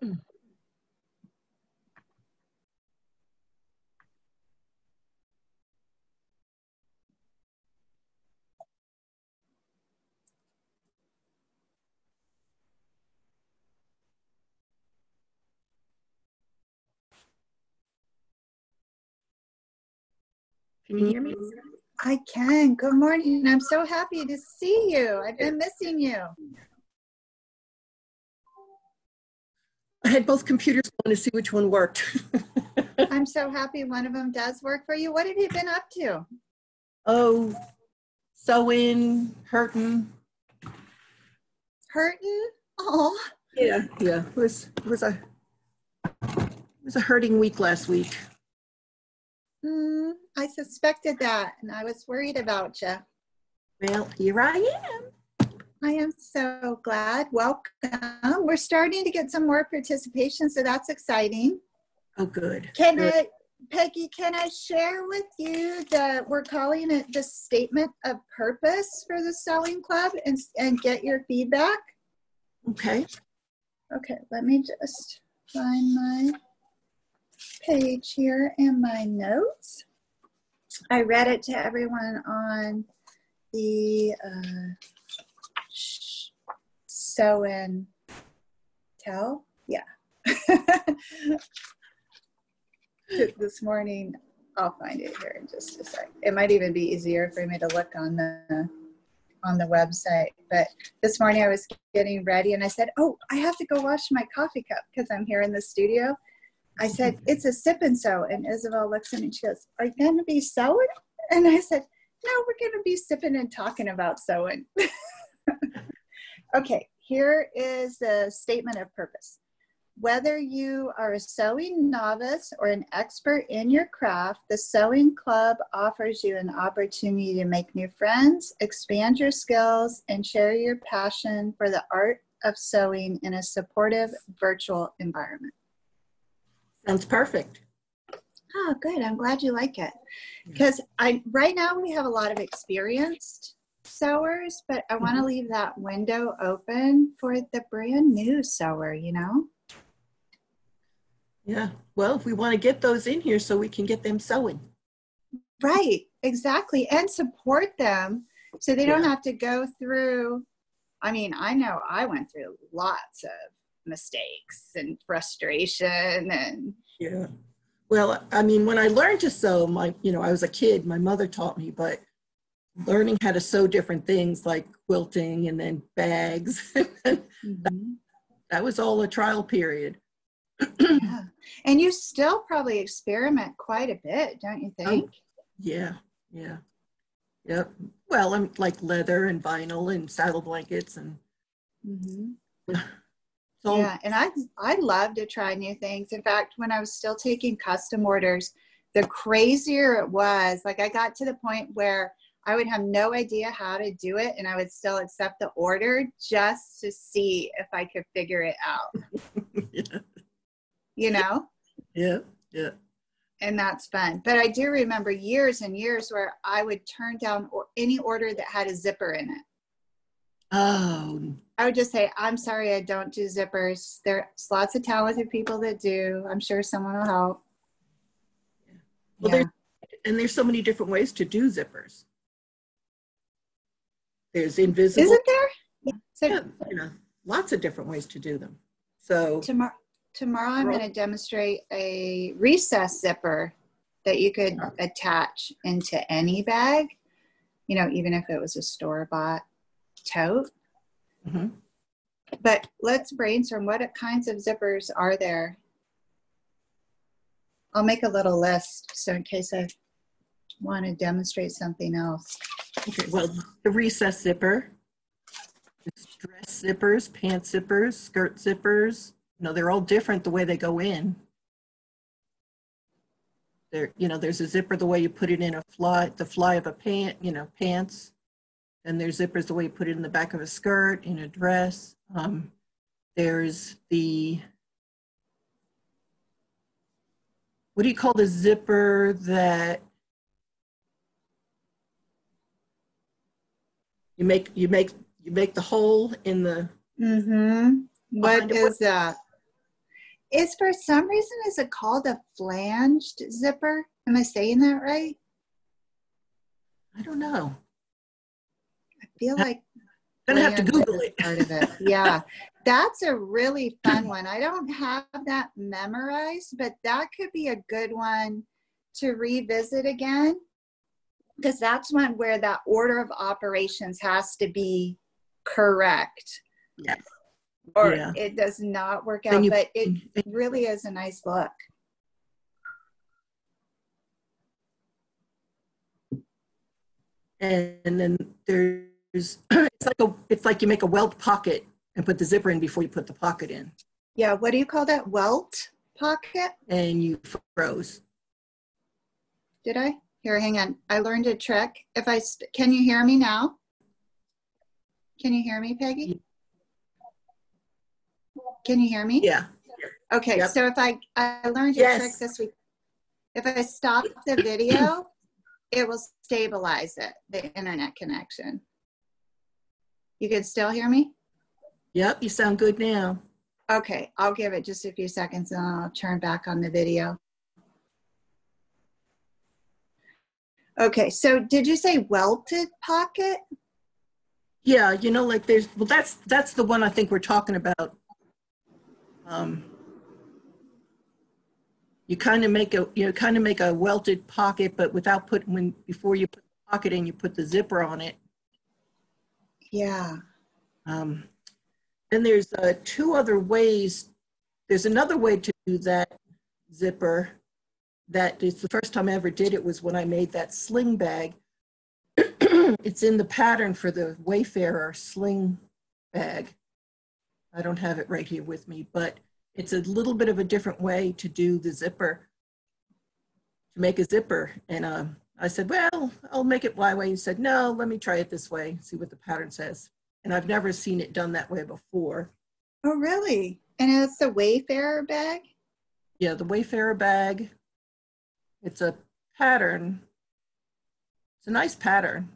Can you hear me? I can. Good morning. I'm so happy to see you. I've been missing you. I had both computers on to see which one worked. I'm so happy one of them does work for you. What have you been up to? Oh, sewing, hurting. Hurting? Oh. Yeah. It was a hurting week last week. I suspected that, and I was worried about you. Well, here I am. I am so glad. Welcome. We're starting to get some more participation, so that's exciting. Oh, good. Peggy, can I share with you that we're calling it the statement of purpose for the Sewing Club and get your feedback? Okay. Okay, let me just find my page here and my notes. I read it to everyone on the Sew and Tell. Yeah. This morning, I'll find it here in just a sec. It might even be easier for me to look on the website. But this morning I was getting ready and I said, oh, I have to go wash my coffee cup because I'm here in the studio. I said, it's a sip and sew. And Isabel looks at me and she goes, are you going to be sewing? And I said, no, we're going to be sipping and talking about sewing. Okay, here is the statement of purpose. Whether you are a sewing novice or an expert in your craft, the Sewing Club offers you an opportunity to make new friends, expand your skills, and share your passion for the art of sewing in a supportive virtual environment. Sounds perfect. Oh, good. I'm glad you like it. Because right now we have a lot of experienced sewers, but I want to leave that window open for the brand new sewer, you know? Yeah. Well, we want to get those in here so we can get them sewing. Right. Exactly. And support them so they don't have to go through. I mean, I know I went through lots of mistakes and frustration and. Yeah. Well, I mean, when I learned to sew, I was a kid, my mother taught me, but learning how to sew different things like quilting and then bags, that was all a trial period. Yeah. And you still probably experiment quite a bit, don't you think? Oh, yeah. Yep. Well, I'm like leather and vinyl and saddle blankets and. So, yeah, and I love to try new things. In fact, when I was still taking custom orders, the crazier it was, like I got to the point where I would have no idea how to do it and I would still accept the order just to see if I could figure it out. Yeah. You know? Yeah. And that's fun. But I do remember years and years where I would turn down any order that had a zipper in it. Oh. I would just say, I'm sorry, I don't do zippers. There's lots of talented people that do. I'm sure someone will help. Well, there's so many different ways to do zippers. There's invisible. Isn't there? So, lots of different ways to do them. So tomorrow I'm going to demonstrate a recess zipper that you could attach into any bag, even if it was a store-bought tote. But let's brainstorm. What kinds of zippers are there? I'll make a little list so in case I want to demonstrate something else. Okay, well, the recess zipper, dress zippers, pants zippers, skirt zippers, they're all different the way they go in. There's a zipper the way you put it in the fly of a pants. And there's zippers the way you put it in the back of a skirt, in a dress. There's what do you call the zipper that you make the hole in the. What is that? Is for some reason, is it called a flanged zipper? Am I saying that right? I don't know. I feel like Gonna have to Google it. part of it. Yeah, that's a really fun one. I don't have that memorized, but that could be a good one to revisit again, because that's one where that order of operations has to be correct. Yes. Or Yeah. it does not work out, but it really is a nice look. And then there's it's like you make a welt pocket and put the zipper in before you put the pocket in. Yeah, what do you call that? Welt pocket? And you froze. Did I? Here, hang on. I learned a trick. If I, can you hear me now? Can you hear me, Peggy? Can you hear me? Yeah. Okay, Yep. so if I learned a trick this week. If I stop the video, it will stabilize it, the internet connection. You can still hear me? Yep, you sound good now. Okay, I'll give it just a few seconds and I'll turn back on the video. Okay, so did you say welted pocket? Yeah, you know, like there's, well, that's the one I think we're talking about. You kind of make a welted pocket, but without putting, before you put the pocket in, you put the zipper on it. Yeah. And there's two other ways. There's another way to do that zipper. That is the first time I ever did it was when I made that sling bag. It's in the pattern for the Wayfarer sling bag. I don't have it right here with me, but it's a little bit of a different way to do the zipper, to make a zipper. And I said, well, I'll make it my way. He said, no, let me try it this way, see what the pattern says. And I've never seen it done that way before. Oh, really? And it's the Wayfarer bag? Yeah, the Wayfarer bag. It's a pattern. It's a nice pattern.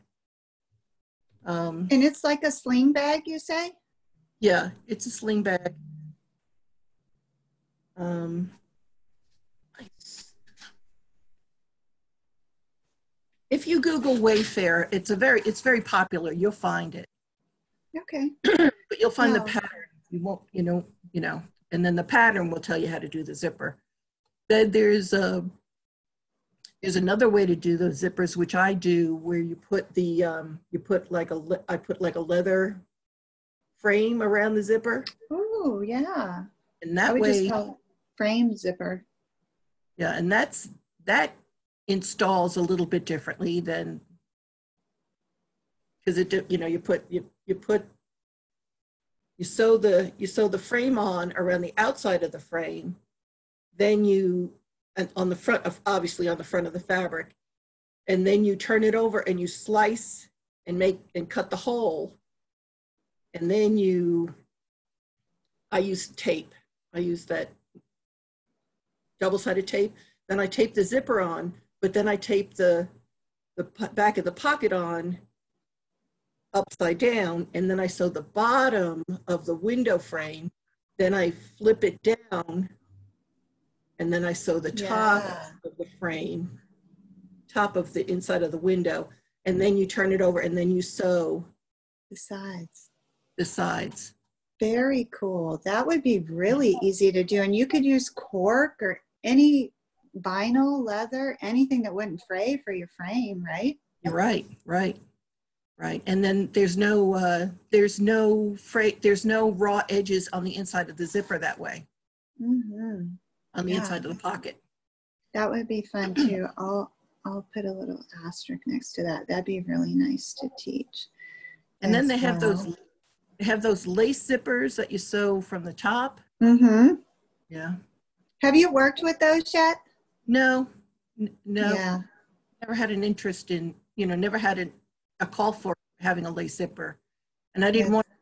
And it's like a sling bag, you say? Yeah, it's a sling bag. If you Google Wayfarer, it's very popular. You'll find it. Okay. But you'll find the pattern. You won't, you know, and then the pattern will tell you how to do the zipper. Then there's another way to do those zippers, which I do, where you put the I put like a leather frame around the zipper. Oh, yeah. And that way, way, just call it frame zipper. Yeah, and that installs a little bit differently than, because it, you know, you sew the frame on around the outside of the frame, then and on the front of, obviously on the front of the fabric, and then you turn it over and you slice and cut the hole, and then I use tape. I use that double-sided tape. Then I tape the zipper on, but then I tape the back of the pocket on upside down, and then I sew the bottom of the window frame. Then I flip it down, and then I sew the top of the frame, top of the inside of the window, and then you turn it over, and then you sew the sides. The sides. Very cool. That would be really easy to do, and you could use cork or any vinyl, leather, anything that wouldn't fray for your frame, right? You're right. And then there's no raw edges on the inside of the zipper that way. Mm-hmm. On the inside of the pocket. That would be fun too. I'll put a little asterisk next to that. That'd be really nice to teach. And then they have those lace zippers that you sew from the top. Mm-hmm. Yeah. Have you worked with those yet? No. Yeah. Never had an interest in, never had a call for having a lace zipper. And I didn't want to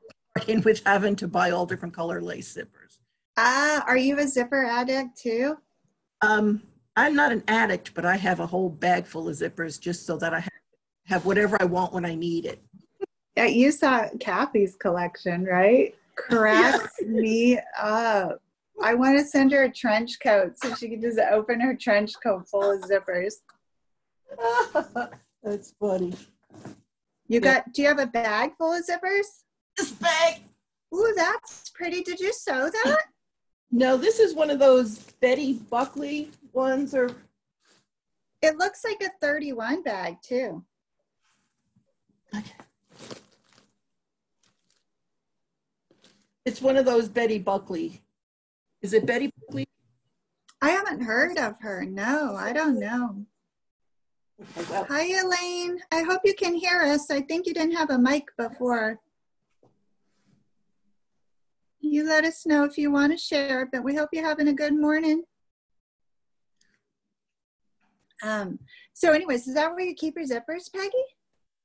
start in with having to buy all different color lace zippers. Are you a zipper addict too? I'm not an addict, but I have a whole bag full of zippers just so that I have whatever I want when I need it. Yeah, you saw Kathy's collection, right? Cracks me up. I want to send her a trench coat so she can just open her trench coat full of zippers. That's funny. Do you have a bag full of zippers? This bag. Ooh, that's pretty. Did you sew that? No, this is one of those Betty Buckley ones, or it looks like a 31 bag too. Okay. It's one of those Betty Buckley. Is it Betty Buckley? I haven't heard of her. No, I don't know. Okay, well. Hi, Elaine. I hope you can hear us. I think you didn't have a mic before. You let us know if you want to share, but we hope you're having a good morning. So anyways, is that where you keep your zippers, Peggy?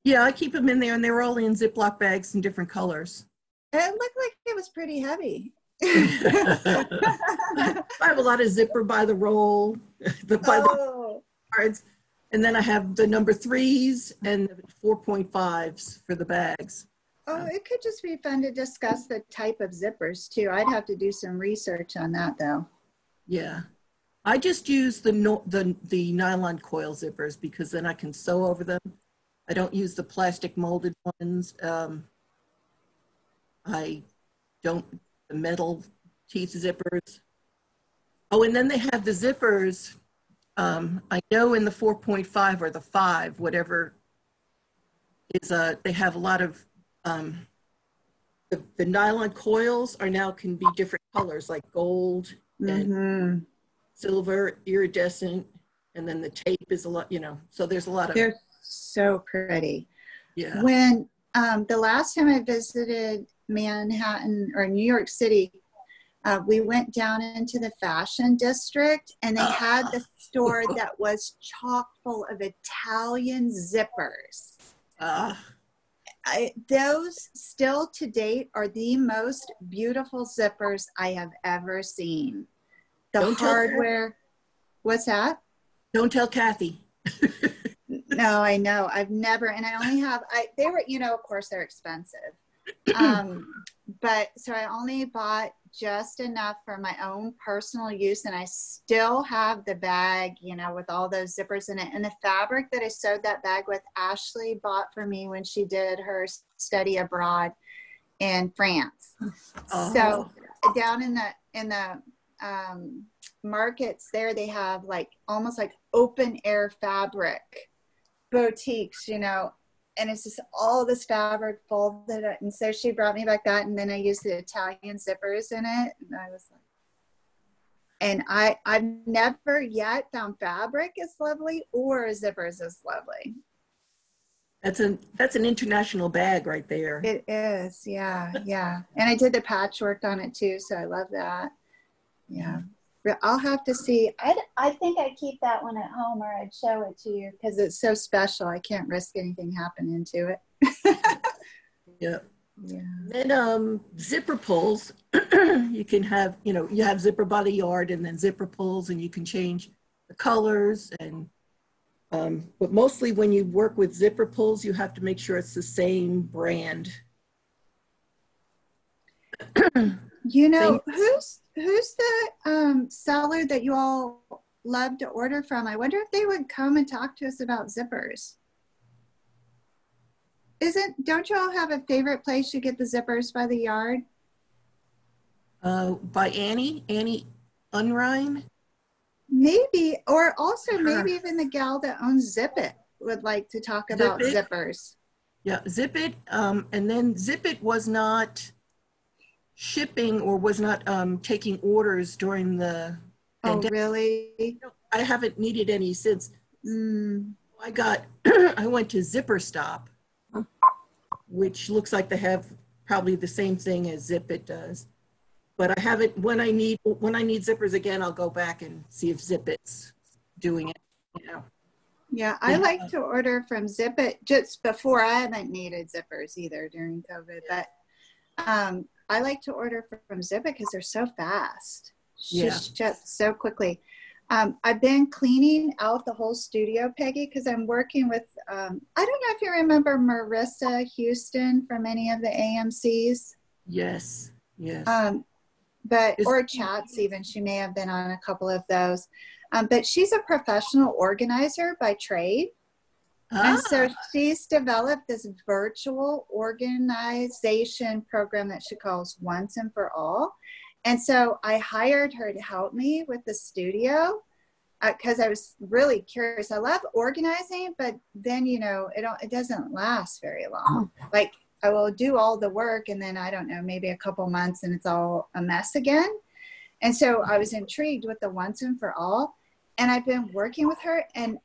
Yeah, I keep them in there, and they're all in Ziploc bags in different colors. It looked like it was pretty heavy. I have a lot of zipper by the roll, the cards, and then I have the number 3s and 4.5s for the bags. Oh, it could just be fun to discuss the type of zippers too. I'd have to do some research on that though. Yeah, I just use the nylon coil zippers because then I can sew over them. I don't use the plastic molded ones. I don't the metal teeth zippers. Oh, and then they have the zippers. I know in the 4.5 or the 5, whatever is they have a lot of the nylon coils are now can be different colors like gold and silver, iridescent, and then the tape is a lot, you know, so there's a lot of. They're so pretty. Yeah. When the last time I visited Manhattan or New York City, we went down into the fashion district and they had the store that was chock full of Italian zippers. Those still to date are the most beautiful zippers I have ever seen. The hardware, what's that? Don't tell Kathy. No, I know. I've never, and I only have, they were, you know, of course they're expensive. But so I only bought just enough for my own personal use, and I still have the bag, you know, with all those zippers in it. And the fabric that I sewed that bag with, Ashley bought for me when she did her study abroad in France. So down in the markets there, they have like almost like open air fabric boutiques, you know, and it's just all this fabric folded. And so she brought me back that, and then I used the Italian zippers in it, and I was like, and I've never yet found fabric as lovely or zippers as lovely. That's an international bag right there. It is, yeah, yeah. And I did the patchwork on it too, so I love that. Yeah. I'll have to see. I think I keep that one at home, or I'd show it to you because it's so special. I can't risk anything happening to it. Yeah. Yeah. Then zipper pulls. You can have, you know, you have zipper by the yard and then zipper pulls, and you can change the colors. And but mostly when you work with zipper pulls, you have to make sure it's the same brand. You know, who's the seller that you all love to order from? I wonder if they would come and talk to us about zippers. Don't you all have a favorite place you get the zippers by the yard? By Annie Unrein? Maybe, or also maybe even the gal that owns Zip It would like to talk about zippers. Yeah, Zip It, and then Zip It was not shipping or was not taking orders during the pandemic. Oh, really? I haven't needed any since. I went to Zipper Stop, which looks like they have probably the same thing as Zip It does. But I haven't, when I need zippers again, I'll go back and see if Zip It's doing it, you know. Yeah, I like to order from Zip It just before. I haven't needed zippers either during COVID, but I like to order from Zip It because they're so fast. Just so quickly. I've been cleaning out the whole studio, Peggy, because I'm working with, I don't know if you remember Marissa Houston from any of the AMCs. Yes, yes. but, or chats even. She may have been on a couple of those. But she's a professional organizer by trade. And so she's developed this virtual organization program that she calls Once and for All. And so I hired her to help me with the studio because I was really curious. I love organizing, but then, you know, it doesn't last very long. Like I will do all the work and then I don't know, maybe a couple months and it's all a mess again. And so I was intrigued with the Once and for All. And I've been working with her and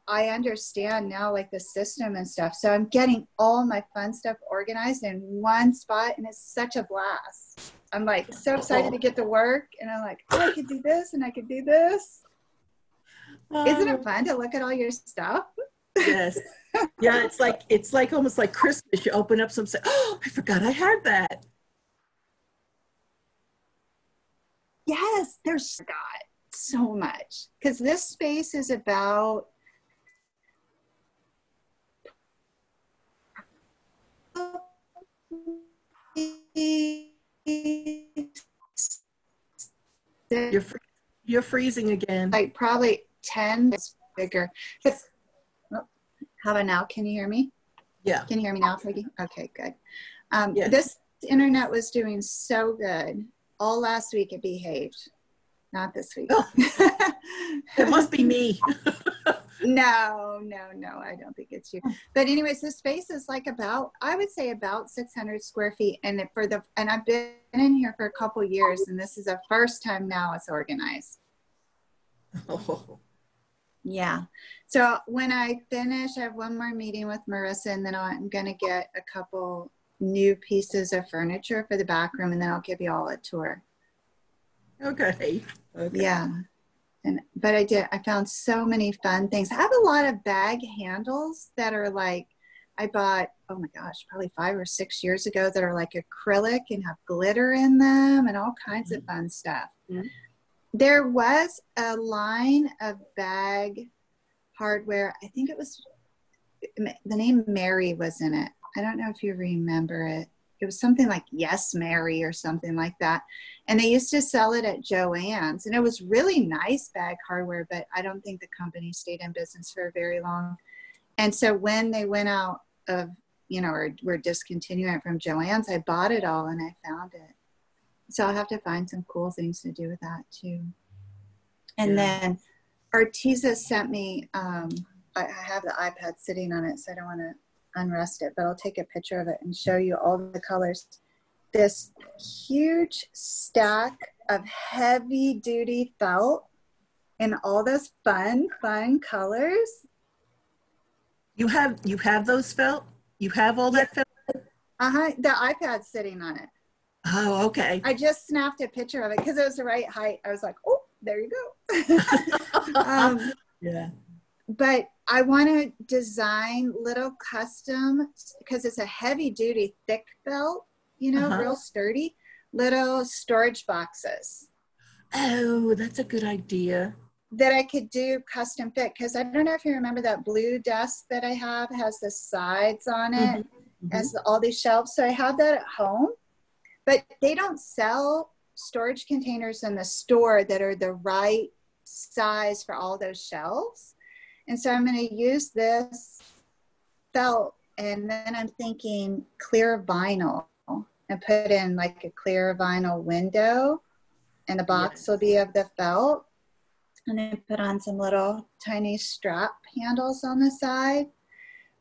I understand now like the system and stuff. So I'm getting all my fun stuff organized in one spot and it's such a blast. I'm like so excited to get to work and I'm like, oh, I could do this and I could do this. Isn't it fun to look at all your stuff? Yes. Yeah, it's like almost like Christmas. You open up some, say, oh, I forgot I had that. Yes, there's God, so much. Because this space is about You're freezing again. Like probably 10 is bigger. But how about now? Can you hear me? Yeah. Can you hear me now, Peggy? Okay, good. Yeah. This internet was doing so good. All last week it behaved. Not this week. Oh, it must be me. No, I don't think it's you. But anyways, this space is like about, I would say about 600 square feet. And and I've been in here for a couple years and this is the first time now it's organized. Oh. Yeah. So when I finish, I have one more meeting with Marissa and then I'm going to get a couple new pieces of furniture for the back room and then I'll give you all a tour. Okay. Yeah. But I found so many fun things. I have a lot of bag handles that are like, I bought, oh my gosh, probably 5 or 6 years ago that are like acrylic and have glitter in them and all kinds of fun stuff. Mm-hmm. There was a line of bag hardware. I think it was, the name Mary was in it. I don't know if you remember it. It was something like Yes Mary or something like that. And they used to sell it at Joann's. And it was really nice bag hardware, but I don't think the company stayed in business for very long. And so when they went out of, you know, or were discontinuing it from Joann's, I bought it all and I found it. So I'll have to find some cool things to do with that too. And then Arteza sent me, I have the iPad sitting on it, so I don't want to unrest it, but I'll take a picture of it and show you all the colors. This huge stack of heavy duty felt in all those fun colors. You have those felt? You have all that felt? The iPad's sitting on it. Oh, okay. I just snapped a picture of it because it was the right height. I was like, oh, there you go. Yeah. But I want to design little custom, because it's a heavy duty, thick felt, you know, real sturdy, little storage boxes. Oh, that's a good idea. That I could do custom fit, because I don't know if you remember that blue desk that I have has the sides on it, has all these shelves. So I have that at home, but they don't sell storage containers in the store that are the right size for all those shelves. And so I'm going to use this felt, and then I'm thinking clear vinyl and put in like a clear vinyl window, and the box will be of the felt. And then put on some little tiny strap handles on the side.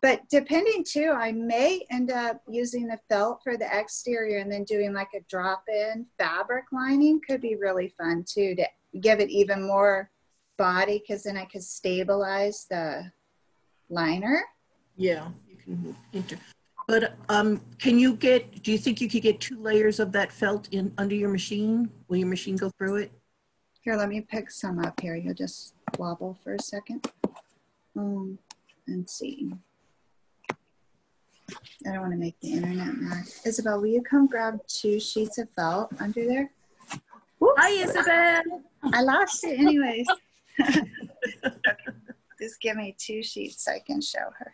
But depending too, I may end up using the felt for the exterior and then doing like a drop-in fabric lining. Could be really fun too, to give it even more body, because then I could stabilize the liner. Yeah, you can enter. But do you think you could get 2 layers of that felt in under your machine? Will your machine go through it? Here, let me pick some up here. You'll just wobble for a second. Let's see. I don't want to make the internet mad. Isabel, will you come grab 2 sheets of felt under there? Whoops. Hi, Isabel. I lost it anyways. Just give me 2 sheets so I can show her.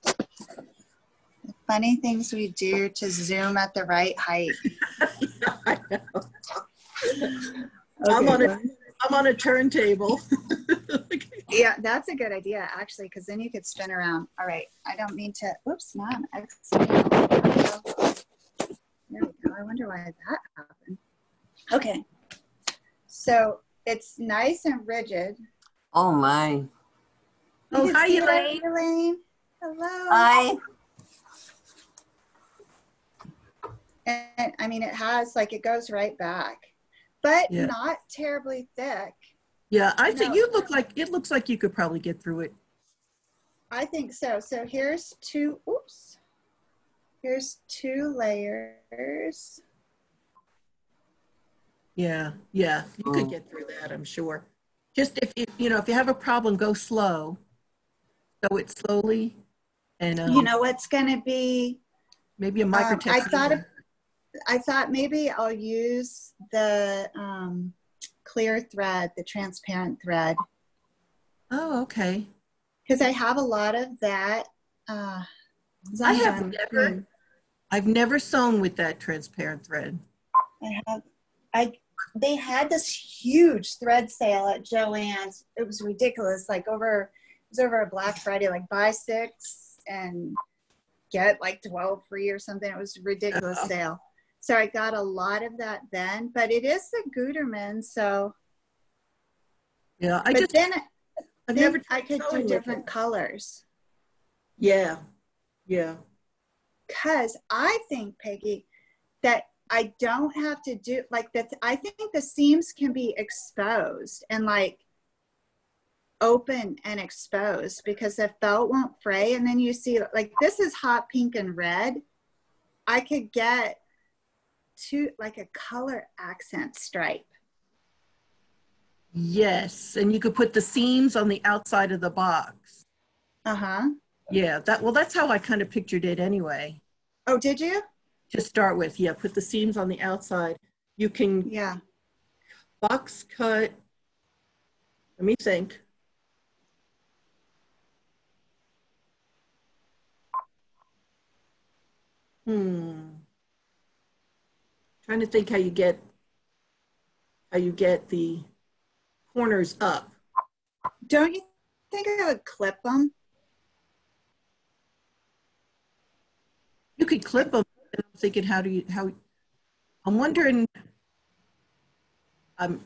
The funny things we do to zoom at the right height. I'm Okay. on a, I'm on a turntable. Yeah, that's a good idea, actually, because then you could spin around. All right. I don't mean to. Whoops, now I'm exiting. There we go. I wonder why that happened. Okay. So it's nice and rigid. Oh my. Oh, You can hi, see Elaine. that, Elaine. Hello. Hi. And I mean, it has like, it goes right back, but Yeah. not terribly thick. Yeah, I think No. you look like, it looks like you could probably get through it. I think so. So here's two, oops. Here's 2 layers. Yeah, yeah, you could get through that, I'm sure. Just if you know, if you have a problem, go slow. Sew it slowly, and You know what's going to be? maybe a microtext. I thought maybe I'll use the clear thread, the transparent thread, Oh, okay. because I have a lot of that. As long as I've never sewn with that transparent thread. They had this huge thread sale at Joann's. It was ridiculous. It was over a Black Friday, like buy 6 and get like 12 free or something. It was a ridiculous sale. So I got a lot of that then, but it is the Gutermann. So Yeah, I could do different colors. Yeah, yeah. Because I think, Peggy, that I don't have to do like that. I think the seams can be exposed and like open and exposed because the felt won't fray. And then you see like this is hot pink and red. I could get to like a color accent stripe. Yes, and you could put the seams on the outside of the box. Uh-huh. Yeah, that's how I kind of pictured it anyway. Oh, did you? To start with, yeah, put the seams on the outside. You can box cut. Let me think. Trying to think how you get the corners up. Don't you think I would clip them? You could clip them. I'm thinking, I'm wondering. I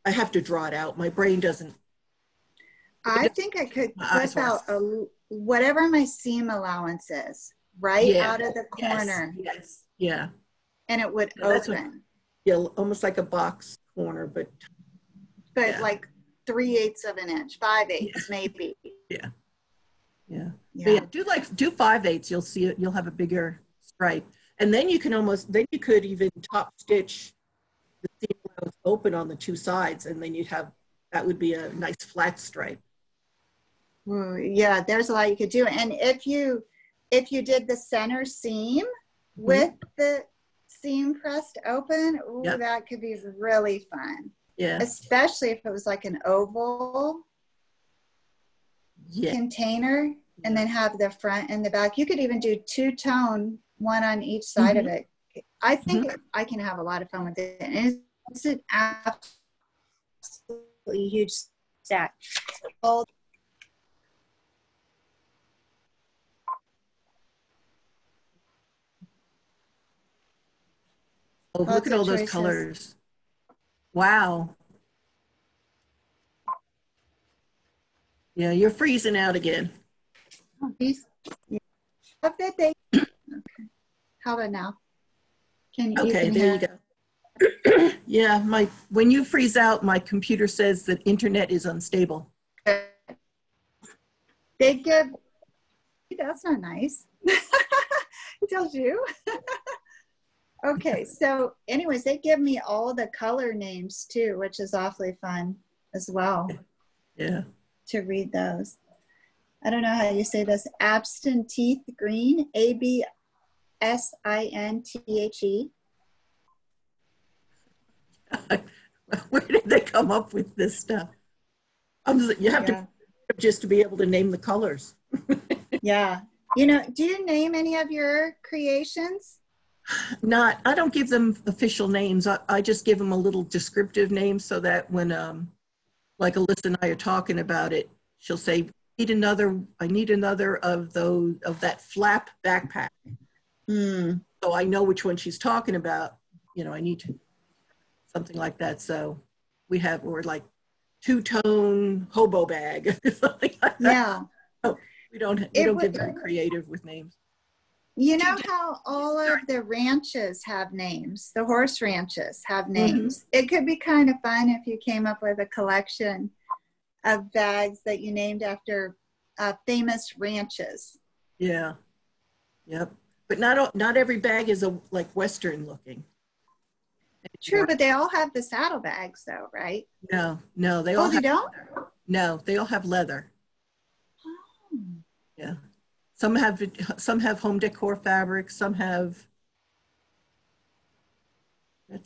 have to draw it out. My brain doesn't. I think I could clip out whatever my seam allowance is out of the corner. Yes. Yeah. And it would open. Almost like a box corner, but like 3/8 of an inch, 5/8 maybe. Yeah. Yeah. Do 5/8. You'll see it. You'll have a bigger stripe, and then you could even top stitch the seam allowance open on the 2 sides, and then that would be a nice flat stripe. Yeah, there's a lot you could do, and if you did the center seam with the seam pressed open, that could be really fun. Yeah. Especially if it was like an oval container and then have the front and the back. You could even do 2-tone, one on each side of it. I think I can have a lot of fun with it. And it's an absolutely huge stack. Oh, look at all those colors. Wow. Yeah, you're freezing out again. Okay. How about now? Okay, there you go. Yeah, when you freeze out, my computer says that internet is unstable. That's not nice. It tells you. Okay, so anyways, they give me all the color names too, which is awfully fun as well. Yeah. To read those. I don't know how you say this. Absinthe green, ABSINTHE. Where did they come up with this stuff? You have to just to be able to name the colors. Yeah. Do you name any of your creations? Not, I don't give them official names. I just give them a little descriptive name so that when, like Alyssa and I are talking about it, she'll say, I need another of those, of that flap backpack. Mm. So I know which one she's talking about. You know, I need to, something like that. So we're like two-tone hobo bag. Something like that. Yeah. Oh, we don't get very creative with names. You know how all of the ranches have names, the horse ranches have names. Mm-hmm. It could be kind of fun if you came up with a collection of bags that you named after famous ranches. Yeah. Yep. But not every bag is like Western looking. True, but they all have the saddlebags though, right? No, they all they don't? No, they all have leather. Oh. Yeah. Some have home decor fabric, some have, I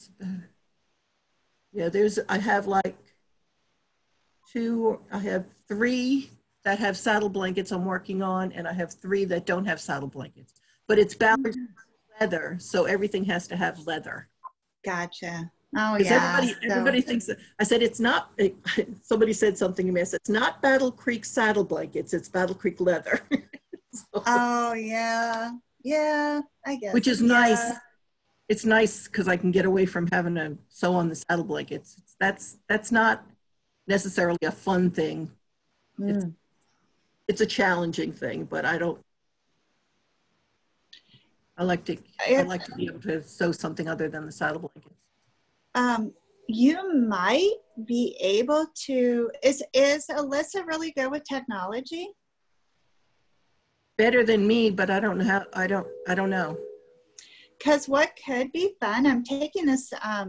have like I have 3 that have saddle blankets I'm working on, and I have 3 that don't have saddle blankets. But it's balanced leather, so everything has to have leather. Gotcha. Oh yeah. Everybody thinks that. I said it's not. Somebody said something to me. I said it's not Battle Creek saddle blankets. It's Battle Creek leather. So, oh yeah, I guess. Which is nice. It's nice because I can get away from having to sew on the saddle blankets. That's not necessarily a fun thing. It's a challenging thing, but I like to be able to sew something other than the saddle blankets. You might be able to. Is Alyssa really good with technology? Better than me, but I don't know how. I don't know. Because what could be fun, I'm taking this, I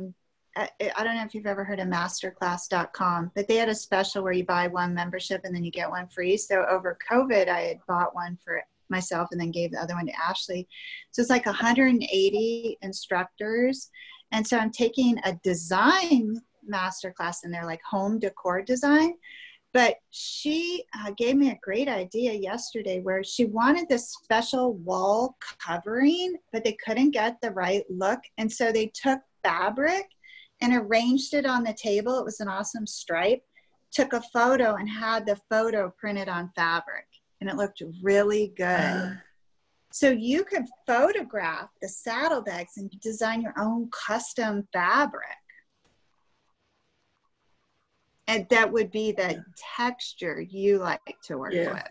don't know if you've ever heard of masterclass.com, but they had a special where you buy one membership and then you get one free. So over COVID, I had bought one for myself and then gave the other one to Ashley. So it's like 180 instructors. And so I'm taking a design masterclass in there, like home decor design. But she gave me a great idea yesterday where she wanted this special wall covering, but they couldn't get the right look. And so they took fabric and arranged it on the table. It was an awesome stripe. Took a photo and had the photo printed on fabric. And it looked really good. So you could photograph the saddlebags and design your own custom fabric. And that would be the texture you like to work with.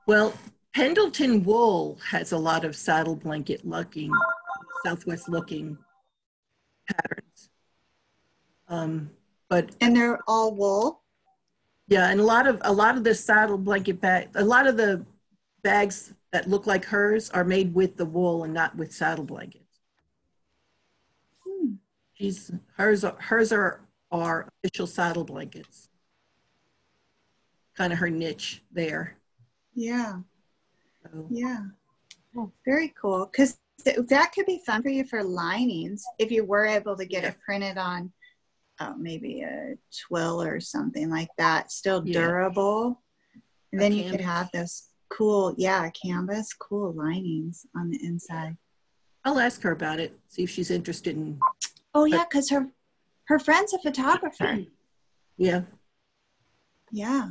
Well, Pendleton wool has a lot of saddle blanket looking, Southwest looking patterns. And they're all wool? Yeah, and a lot of the saddle blanket a lot of the bags that look like hers are made with the wool and not with saddle blankets. Hers are official saddle blankets. Kind of her niche there. Yeah. So. Yeah. Oh, very cool. Because that could be fun for you for linings if you were able to get it printed on maybe a twill or something like that. Still durable. And then you could have those cool, canvas, cool linings on the inside. I'll ask her about it, see if she's interested in. Oh, yeah, because her friend's a photographer. Yeah. Yeah,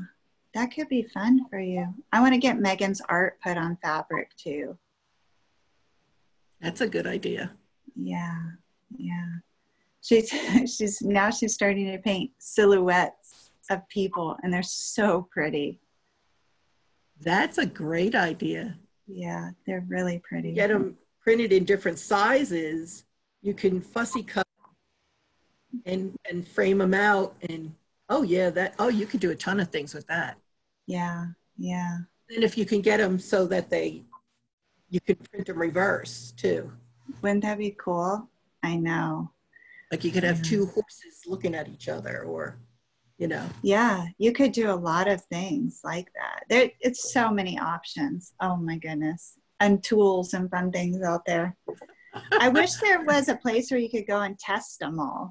that could be fun for you. I want to get Megan's art put on fabric too. That's a good idea. Yeah. She's starting to paint silhouettes of people, and they're so pretty. That's a great idea. Yeah, they're really pretty. Get them printed in different sizes. You can fussy cut and frame them out, and you could do a ton of things with that. Yeah. And if you can get them so that you could print them reverse too. Wouldn't that be cool? I know. Like you could have 2 horses looking at each other, or Yeah, you could do a lot of things like that. It's so many options. Oh my goodness. And tools and fun things out there. I wish there was a place where you could go and test them all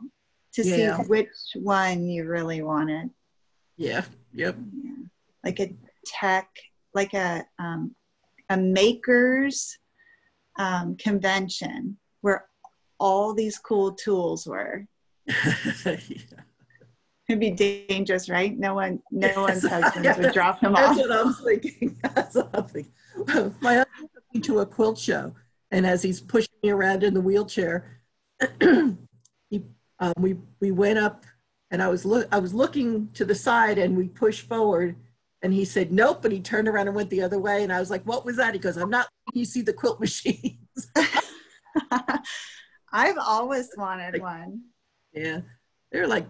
to see which one you really wanted. Yeah. Yep. Yeah. Like a maker's convention where all these cool tools were. Yeah. It'd be dangerous, right? No one's husbands would drop them That's off. what I'm thinking. That's what I'm thinking. My husband took me to a quilt show, and as he's pushing me around in the wheelchair, we went up, and I was looking to the side, and we pushed forward, and he said nope, and he turned around and went the other way, and I was like, "What was that?" He goes, "I'm not letting you see the quilt machines." I've always wanted one. Yeah, they're like,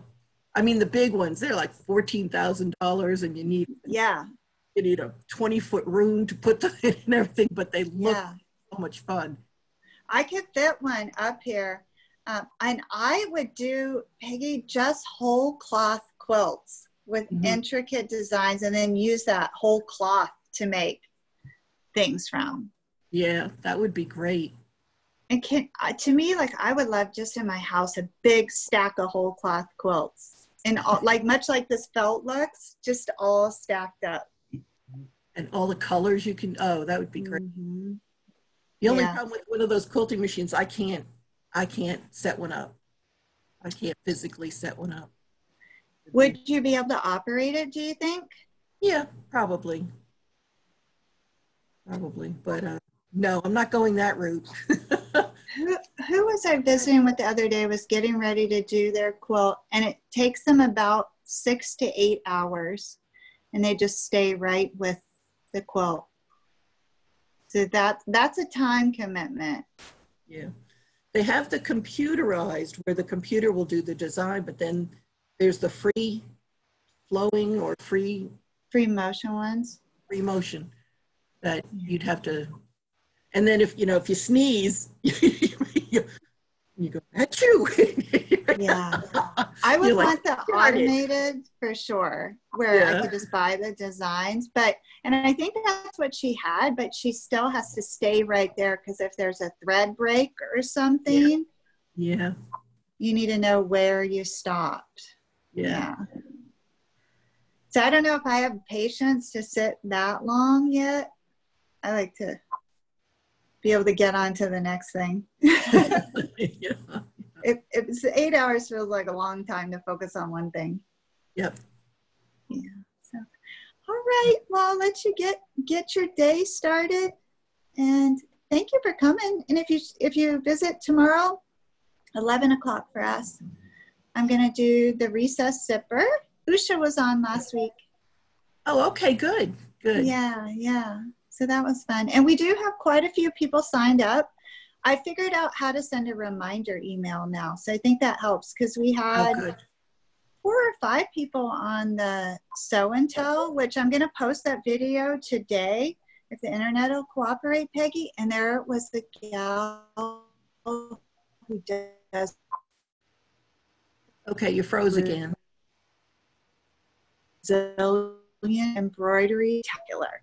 I mean, the big ones, they're like $14,000, and you need a 20-foot room to put them in and everything, but they look so much fun. I could fit one up here. And I would do, Peggy, just whole cloth quilts with intricate designs, and then use that whole cloth to make things from. Yeah, that would be great. And to me, like, I would love just in my house a big stack of whole cloth quilts, and all, like much like this felt looks, just all stacked up. And all the colors you can. Oh, that would be great. The only problem with one of those quilting machines, I can't set one up. I can't physically set one up. Would you be able to operate it, do you think? Yeah, probably. But no, I'm not going that route. Who was I visiting with the other day was getting ready to do their quilt, and it takes them about 6 to 8 hours, and they just stay right with the quilt. So that's a time commitment. Yeah. They have the computerized where the computer will do the design, but then there's the free flowing or free motion ones. Free motion that you'd have to, and then if you sneeze, you go, achoo. Yeah. I would want the automated for sure, where I could just buy the designs. And I think that's what she had, but she still has to stay right there, because if there's a thread break or something, you need to know where you stopped. Yeah. So I don't know if I have patience to sit that long yet. I like to be able to get on to the next thing. It's 8 hours feels like a long time to focus on one thing. Yep. Yeah. So, all right. Well, I'll let you get your day started, and thank you for coming. And if you visit tomorrow, 11 o'clock for us, I'm going to do the recess zipper. Usha was on last week. Oh, okay. Good. Yeah. So that was fun. And we do have quite a few people signed up. I figured out how to send a reminder email now. So I think that helps, because we had 4 or 5 people on the Sew and Tell, which I'm going to post that video today if the internet will cooperate, Peggy. And there was the gal who does. Okay, you froze again. Zillion embroidery spectacular.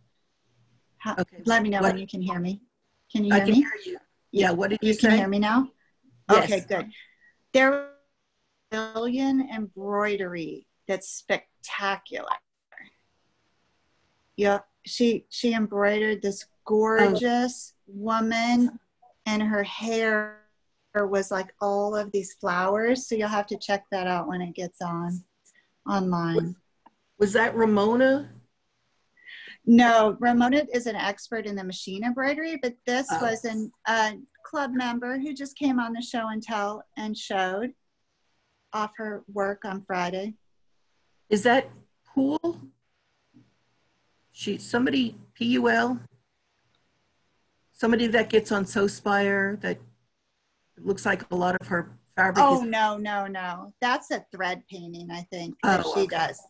Okay. Let me know when you can hear me. Can you hear me? I can hear you. Yeah, what did you say? You can hear me now? Yes. Okay, good. There was Zillion embroidery that's spectacular. Yeah, she embroidered this gorgeous woman, and her hair was like all of these flowers. So you'll have to check that out when it gets online. Was that Ramona? No, Ramona is an expert in the machine embroidery, but this was a club member who just came on the Show and Tell and showed off her work on Friday. Is that Pool? Somebody, P-U-L? Somebody that gets on SewSpire that looks like a lot of her fabric. Oh, no. That's a thread painting, I think, that she does.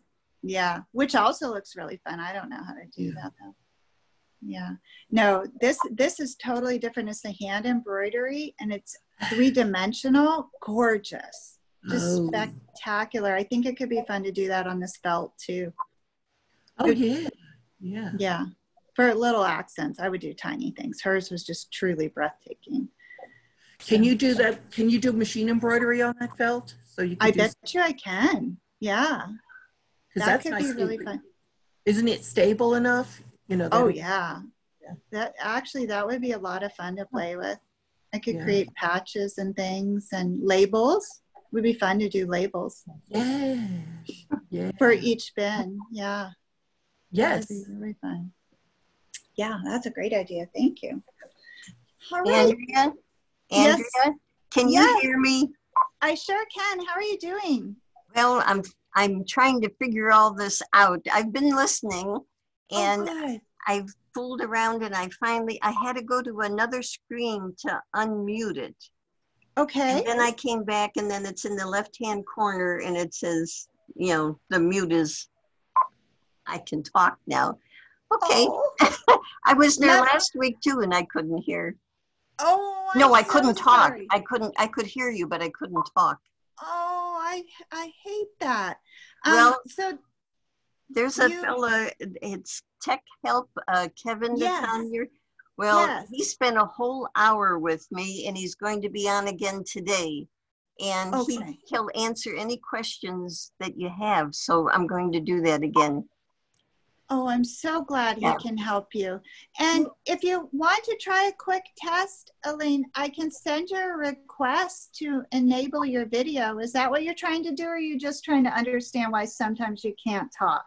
Yeah, which also looks really fun. I don't know how to do that though. Yeah, no, this is totally different. It's the hand embroidery, and it's 3-dimensional, gorgeous, just spectacular. I think it could be fun to do that on this felt too. Oh yeah. For little accents, I would do tiny things. Hers was just truly breathtaking. Can you do that? Can you do machine embroidery on that felt? So you can I bet you I can. Yeah. Because that could be really fun. Isn't it stable enough? Oh yeah. That would be a lot of fun to play with. I could Yeah. create patches and things and labels. Would be fun to do labels Yeah. Yeah. for each bin. Yeah. Yes. That'd be really fun. Yeah, that's a great idea. Thank you. All right. Andrea? Yes. Andrea, can you Yes. hear me? I sure can. How are you doing? Well, I'm trying to figure all this out. I've been listening, and good. I've fooled around, and I had to go to another screen to unmute it. Okay. And then I came back, and then it's in the left-hand corner, and it says, you know, the mute is, I can talk now. Okay. Oh, I was there No. last week too, and I couldn't hear. oh No, I I'm so couldn't talk. sorry. I could hear you, but I couldn't talk. Oh, I hate that. Well, So there's a you- fella, it's Tech Help, Kevin Yes. that's on here. Well, Yes. he spent a whole hour with me, and he's going to be on again today. And Okay. he'll answer any questions that you have. So I'm going to do that again. Oh, I'm so glad he Yeah. can help you. And if you want to try a quick test, Elaine, I can send you a request to enable your video. Is that what you're trying to do, or are you just trying to understand why sometimes you can't talk?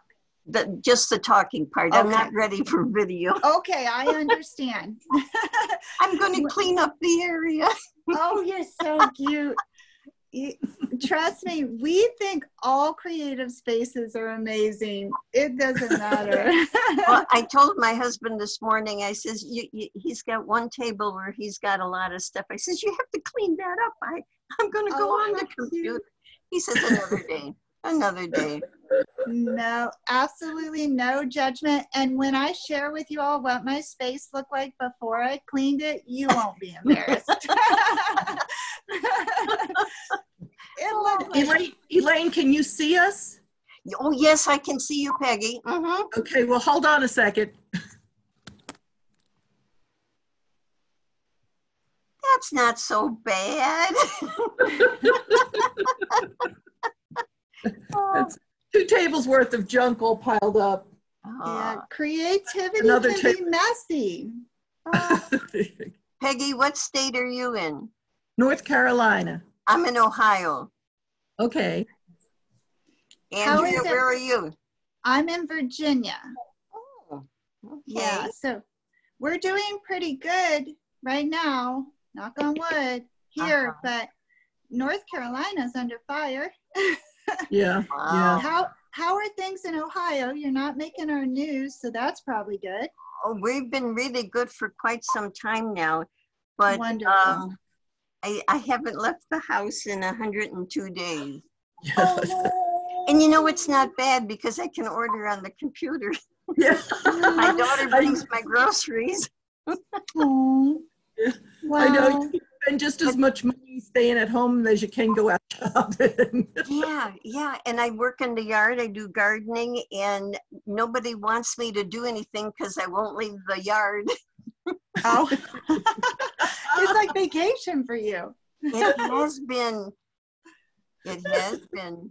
Just the talking part. I'm Okay. not ready for video. Okay, I understand. I'm going to clean up the area. Oh, you're so cute. Trust me, we think all creative spaces are amazing. It doesn't matter. Well, I told my husband this morning, I says, he's got one table where he's got a lot of stuff. I says, you have to clean that up. I'm going to go Oh, on the how computer. cute. He says, another day, another day. No, absolutely no judgment. And when I share with you all what my space looked like before I cleaned it, you won't be embarrassed. It looked like, Elaine, can you see us? Oh, yes, I can see you, Peggy. Okay, well, hold on a second. That's not so bad. That's 2 tables worth of junk all piled up. yeah, creativity Another can be messy. Oh, Peggy, what state are you in? North Carolina. I'm in Ohio. Okay. How Andrea, is it? where are you? I'm in Virginia. Oh, okay. Yeah, so we're doing pretty good right now, knock on wood, here, but North Carolina's under fire. Yeah. Wow. Yeah. How are things in Ohio? You're not making our news, so that's probably good. Oh, we've been really good for quite some time now, but Wonderful. I haven't left the house in 102 days. Yeah. And you know, it's not bad because I can order on the computer. Yeah. My daughter brings my groceries. Oh, wow. I know you spend just as much money staying at home as you can go out shopping. Yeah. And I work in the yard. I do gardening, and nobody wants me to do anything because I won't leave the yard. Oh. It's like vacation for you. It has been. It has been.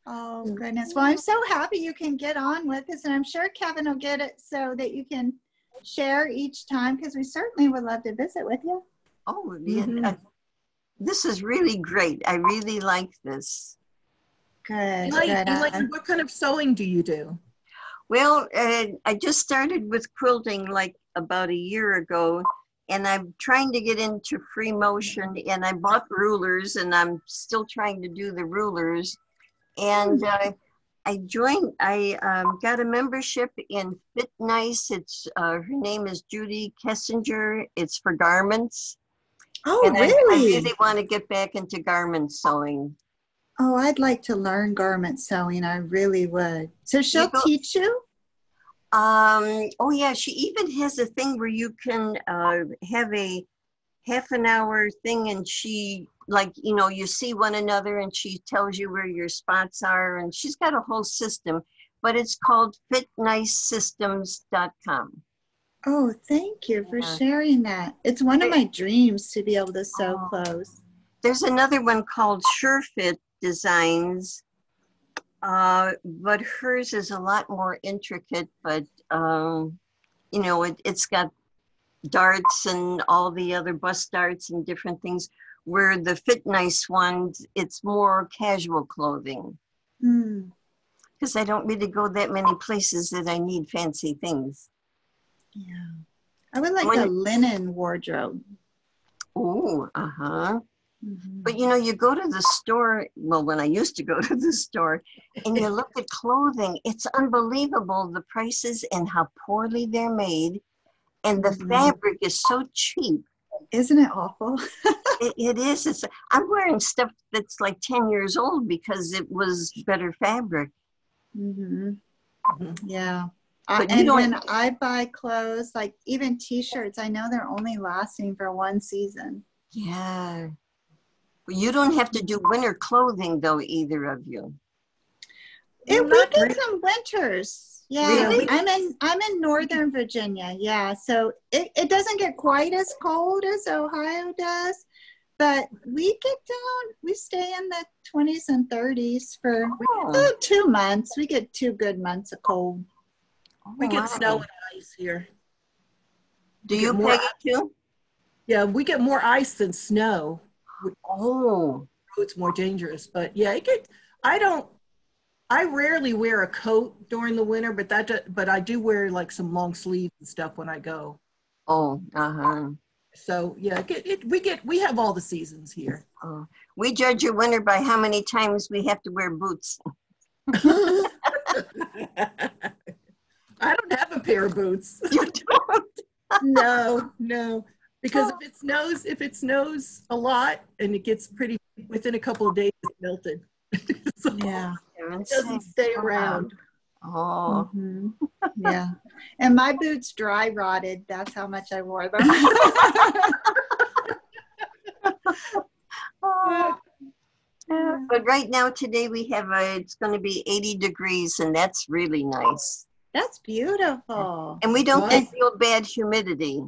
Oh, goodness. Well, I'm so happy you can get on with this, and I'm sure Kevin will get it so that you can share each time, because we certainly would love to visit with you. Oh, yeah. This is really great. I really like this. Good, Elaine, good. what kind of sewing do you do? Well, I just started with quilting like about a year ago, and I'm trying to get into free motion, and I bought rulers, and I'm still trying to do the rulers. And I got a membership in Fit Nice. It's her name is Judy Kessinger. It's for garments. Oh, And really? I really want to get back into garment sewing. Oh, I'd like to learn garment sewing. I really would. So she'll teach you? Oh yeah, she even has a thing where you can have a half an hour thing, and she, like, you know, you see one another and she tells you where your spots are, and she's got a whole system, but it's called fitnicesystems.com. Oh, thank you for sharing that. It's one of my dreams to be able to sew clothes. There's another one called SureFit Designs, but hers is a lot more intricate, but you know, it's got darts and all the other bus darts and different things. Where the Fit Nice ones, it's more casual clothing. Mm. Because I don't really go that many places that I need fancy things. Yeah. I would like When- a linen wardrobe. Oh, uh-huh. Mhm. But you know, you go to the store, well, when I used to go to the store, and you look at clothing, it's unbelievable the prices and how poorly they're made. And the Mhm. fabric is so cheap. Isn't it awful? It is. I'm wearing stuff that's like 10 years old because it was better fabric. Mm-hmm. Mhm. Yeah. But you And don't- when I buy clothes, like even t-shirts, I know they're only lasting for one season. Yeah. Well, you don't have to do winter clothing though, either of you. We Not get really. some winters. Yeah, Really? I'm in Northern Virginia. Yeah, so it doesn't get quite as cold as Ohio does, but we stay in the 20s and 30s for Oh, 2 months. We get 2 good months of cold. We my. get snow and ice here. Do we you, get more- Peggy, too? Yeah, we get more ice than snow. Oh, It's more dangerous, but yeah, I rarely wear a coat during the winter, but I do wear like some long sleeves and stuff when I go. oh, uh-huh. So yeah, we have all the seasons here. Oh. We judge a winter by how many times we have to wear boots. I don't have a pair of boots. You don't? No, because if it snows a lot and it gets pretty within a couple of days, it's melted. So Yeah. it doesn't stay around. Oh, Mhm. Yeah. And my boots dry rotted. That's how much I wore them. oh. Yeah. But right now, today it's going to be 80 degrees, and that's really nice. That's beautiful. And we don't Wow. get real bad humidity.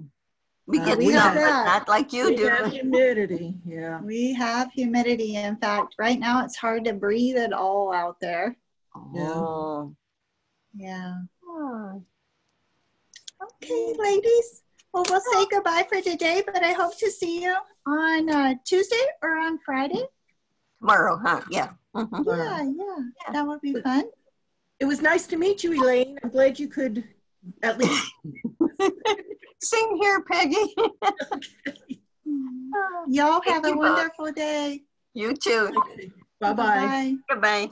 We get we some, have but that. not like you We do. have humidity, yeah. We have humidity. In fact, right now it's hard to breathe at all out there. Oh. Yeah. Oh. Okay, ladies. Well, we'll say goodbye for today, but I hope to see you on Tuesday or on Friday. Tomorrow, huh? Yeah. Mhm. Yeah. That would be fun. It was nice to meet you, Elaine. I'm glad you could at least. Same here, Peggy. Y'all have Thank a you both. wonderful day. You too. Bye-bye. Bye. Goodbye.